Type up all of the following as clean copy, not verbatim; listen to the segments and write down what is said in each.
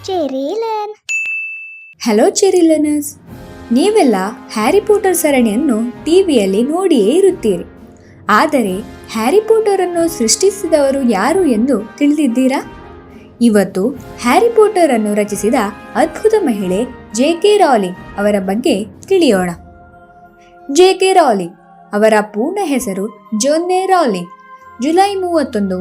ಚೆರಿಲನ್. Hello ಚೆರಿಲನರ್ಸ್, ನೀವೆಲ್ಲ Harry Potter ಸರಣಿಯನ್ನು ಟಿವಿಯಲ್ಲಿ ನೋಡಿಯೇ ಇರುತ್ತೀರಿ. ಆದರೆ ಹ್ಯಾರಿ ಪಾಟರ್ ಅನ್ನು ಸೃಷ್ಟಿಸಿದವರು ಯಾರು ಎಂದು ತಿಳಿದಿದ್ದೀರಾ? ಇವತ್ತು ಹ್ಯಾರಿ ಪಾಟರ್ ಅನ್ನು ರಚಿಸಿದ ಅದ್ಭುತ ಮಹಿಳೆ ಜೆ.ಕೆ. ರಾಲಿಂಗ್ ಅವರ ಬಗ್ಗೆ ತಿಳಿಯೋಣ. ಜೆ.ಕೆ. ರಾಲಿಂಗ್ ಅವರ ಪೂರ್ಣ ಹೆಸರು ಜೋನ್ನೆ ರಾಲಿಂಗ್. ಜುಲೈ 31,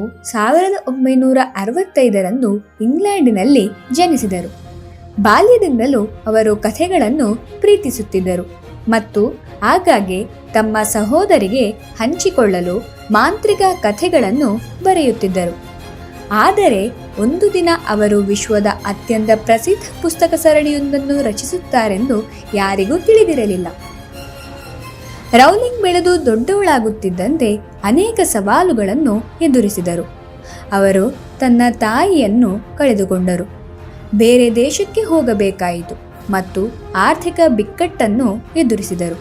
1965 ಇಂಗ್ಲೆಂಡಿನಲ್ಲಿ ಜನಿಸಿದರು. ಬಾಲ್ಯದಿಂದಲೂ ಅವರು ಕಥೆಗಳನ್ನು ಪ್ರೀತಿಸುತ್ತಿದ್ದರು ಮತ್ತು ಆಗಾಗ್ಗೆ ತಮ್ಮ ಸಹೋದರಿಗೆ ಹಂಚಿಕೊಳ್ಳಲು ಮಾಂತ್ರಿಕ ಕಥೆಗಳನ್ನು ಬರೆಯುತ್ತಿದ್ದರು. ಆದರೆ ಒಂದು ದಿನ ಅವರು ವಿಶ್ವದ ಅತ್ಯಂತ ಪ್ರಸಿದ್ಧ ಪುಸ್ತಕ ಸರಣಿಯೊಂದನ್ನು ರಚಿಸುತ್ತಾರೆಂದು ಯಾರಿಗೂ ತಿಳಿದಿರಲಿಲ್ಲ. ರೌಲಿಂಗ್ ಬೆಳೆದು ದೊಡ್ಡವಳಾಗುತ್ತಿದ್ದಂತೆ ಅನೇಕ ಸವಾಲುಗಳನ್ನು ಎದುರಿಸಿದರು. ಅವರು ತನ್ನ ತಾಯಿಯನ್ನು ಕಳೆದುಕೊಂಡರು, ಬೇರೆ ದೇಶಕ್ಕೆ ಹೋಗಬೇಕಾಯಿತು ಮತ್ತು ಆರ್ಥಿಕ ಬಿಕ್ಕಟ್ಟನ್ನು ಎದುರಿಸಿದರು.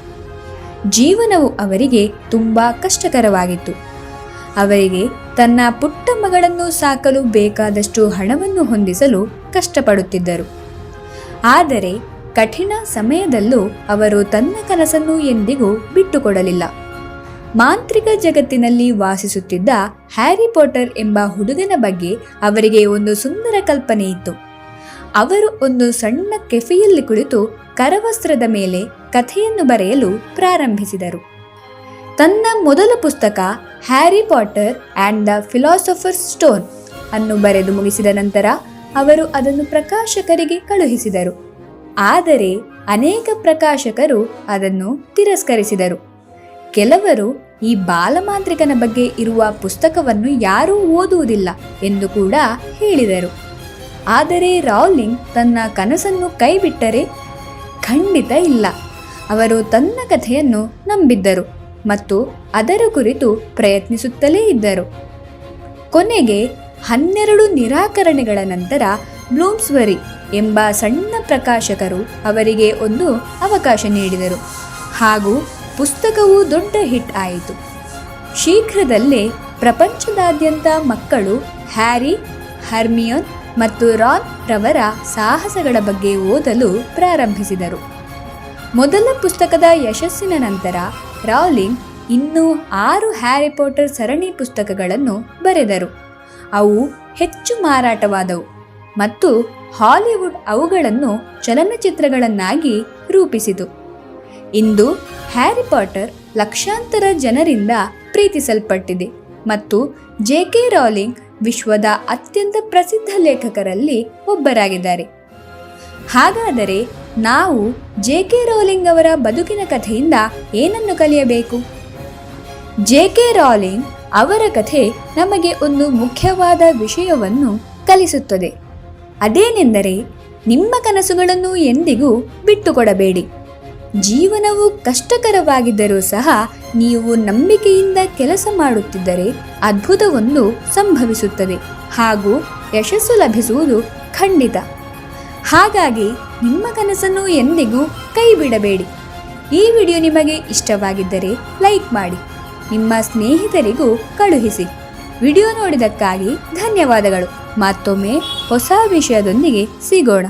ಜೀವನವು ಅವರಿಗೆ ತುಂಬ ಕಷ್ಟಕರವಾಗಿತ್ತು. ಅವರಿಗೆ ತನ್ನ ಪುಟ್ಟ ಮಗಳನ್ನು ಸಾಕಲು ಬೇಕಾದಷ್ಟು ಹಣವನ್ನು ಹೊಂದಿಸಲು ಕಷ್ಟಪಡುತ್ತಿದ್ದರು. ಆದರೆ ಕಠಿಣ ಸಮಯದಲ್ಲೂ ಅವರು ತನ್ನ ಕನಸನ್ನು ಎಂದಿಗೂ ಬಿಟ್ಟುಕೊಡಲಿಲ್ಲ. ಮಾಂತ್ರಿಕ ಜಗತ್ತಿನಲ್ಲಿ ವಾಸಿಸುತ್ತಿದ್ದ ಹ್ಯಾರಿ ಪಾಟರ್ ಎಂಬ ಹುಡುಗನ ಬಗ್ಗೆ ಅವರಿಗೆ ಒಂದು ಸುಂದರ ಕಲ್ಪನೆ ಇತ್ತು. ಅವರು ಒಂದು ಸಣ್ಣ ಕೆಫೆಯಲ್ಲಿ ಕುಳಿತು ಕರವಸ್ತ್ರದ ಮೇಲೆ ಕಥೆಯನ್ನು ಬರೆಯಲು ಪ್ರಾರಂಭಿಸಿದರು. ತನ್ನ ಮೊದಲ ಪುಸ್ತಕ Harry Potter and the philosophers stone ಅನ್ನು ಬರೆದು ಮುಗಿಸಿದ ನಂತರ ಅವರು ಅದನ್ನು ಪ್ರಕಾಶಕರಿಗೆ ಕಳುಹಿಸಿದರು. ಆದರೆ ಅನೇಕ ಪ್ರಕಾಶಕರು ಅದನ್ನು ತಿರಸ್ಕರಿಸಿದರು. ಕೆಲವರು ಈ ಬಾಲಮಾಂತ್ರಿಕನ ಬಗ್ಗೆ ಇರುವ ಪುಸ್ತಕವನ್ನು ಯಾರೂ ಓದುವುದಿಲ್ಲ ಎಂದು ಕೂಡ ಹೇಳಿದರು. ಆದರೆ ರಾಲಿಂಗ್ ತನ್ನ ಕನಸನ್ನು ಕೈಬಿಟ್ಟರೆ? ಖಂಡಿತ ಇಲ್ಲ. ಅವರು ತನ್ನ ಕಥೆಯನ್ನು ನಂಬಿದ್ದರು ಮತ್ತು ಅದರ ಕುರಿತು ಪ್ರಯತ್ನಿಸುತ್ತಲೇ ಇದ್ದರು. ಕೊನೆಗೆ 12 ನಿರಾಕರಣೆಗಳ ನಂತರ ಬ್ಲೂಮ್ಸ್ಬರಿ ಎಂಬ ಸಣ್ಣ ಪ್ರಕಾಶಕರು ಅವರಿಗೆ ಒಂದು ಅವಕಾಶ ನೀಡಿದರು ಹಾಗೂ ಪುಸ್ತಕವು ದೊಡ್ಡ ಹಿಟ್ ಆಯಿತು. ಶೀಘ್ರದಲ್ಲೇ ಪ್ರಪಂಚದಾದ್ಯಂತ ಮಕ್ಕಳು ಹ್ಯಾರಿ, ಹರ್ಮಿಯೋನ್ ಮತ್ತು ರಾನ್ ರವರ ಸಾಹಸಗಳ ಬಗ್ಗೆ ಓದಲು ಪ್ರಾರಂಭಿಸಿದರು. ಮೊದಲ ಪುಸ್ತಕದ ಯಶಸ್ಸಿನ ನಂತರ ರಾಲಿಂಗ್ ಇನ್ನೂ 6 ಹ್ಯಾರಿ ಪಾಟರ್ ಸರಣಿ ಪುಸ್ತಕಗಳನ್ನು ಬರೆದರು. ಅವು ಹೆಚ್ಚು ಮಾರಾಟವಾದವು ಮತ್ತು ಹಾಲಿವುಡ್ ಅವುಗಳನ್ನು ಚಲನಚಿತ್ರಗಳನ್ನಾಗಿ ರೂಪಿಸಿತು. ಇಂದು ಹ್ಯಾರಿ ಪಾಟರ್ ಲಕ್ಷಾಂತರ ಜನರಿಂದ ಪ್ರೀತಿಸಲ್ಪಟ್ಟಿದೆ ಮತ್ತು ಜೆ.ಕೆ. ರಾಲಿಂಗ್ ವಿಶ್ವದ ಅತ್ಯಂತ ಪ್ರಸಿದ್ಧ ಲೇಖಕರಲ್ಲಿ ಒಬ್ಬರಾಗಿದ್ದಾರೆ. ಹಾಗಾದರೆ ನಾವು ಜೆ.ಕೆ. ರಾಲಿಂಗ್ ಅವರ ಬದುಕಿನ ಕಥೆಯಿಂದ ಏನನ್ನು ಕಲಿಯಬೇಕು? ಜೆ.ಕೆ. ರಾಲಿಂಗ್ ಅವರ ಕಥೆ ನಮಗೆ ಒಂದು ಮುಖ್ಯವಾದ ವಿಷಯವನ್ನು ಕಲಿಸುತ್ತದೆ. ಅದೇನೆಂದರೆ, ನಿಮ್ಮ ಕನಸುಗಳನ್ನು ಎಂದಿಗೂ ಬಿಟ್ಟುಕೊಡಬೇಡಿ. ಜೀವನವು ಕಷ್ಟಕರವಾಗಿದ್ದರೂ ಸಹ ನೀವು ನಂಬಿಕೆಯಿಂದ ಕೆಲಸ ಮಾಡುತ್ತಿದ್ದರೆ ಅದ್ಭುತವೊಂದು ಸಂಭವಿಸುತ್ತದೆ ಹಾಗೂ ಯಶಸ್ಸು ಲಭಿಸುವುದು ಖಂಡಿತ. ಹಾಗಾಗಿ ನಿಮ್ಮ ಕನಸನ್ನು ಎಂದಿಗೂ ಕೈ ಬಿಡಬೇಡಿ. ಈ ವಿಡಿಯೋ ನಿಮಗೆ ಇಷ್ಟವಾಗಿದ್ದರೆ ಲೈಕ್ ಮಾಡಿ, ನಿಮ್ಮ ಸ್ನೇಹಿತರಿಗೂ ಕಳುಹಿಸಿ. ವಿಡಿಯೋ ನೋಡಿದ್ದಕ್ಕಾಗಿ ಧನ್ಯವಾದಗಳು. ಮತ್ತೊಮ್ಮೆ ಹೊಸ ವಿಷಯದೊಂದಿಗೆ ಸಿಗೋಣ.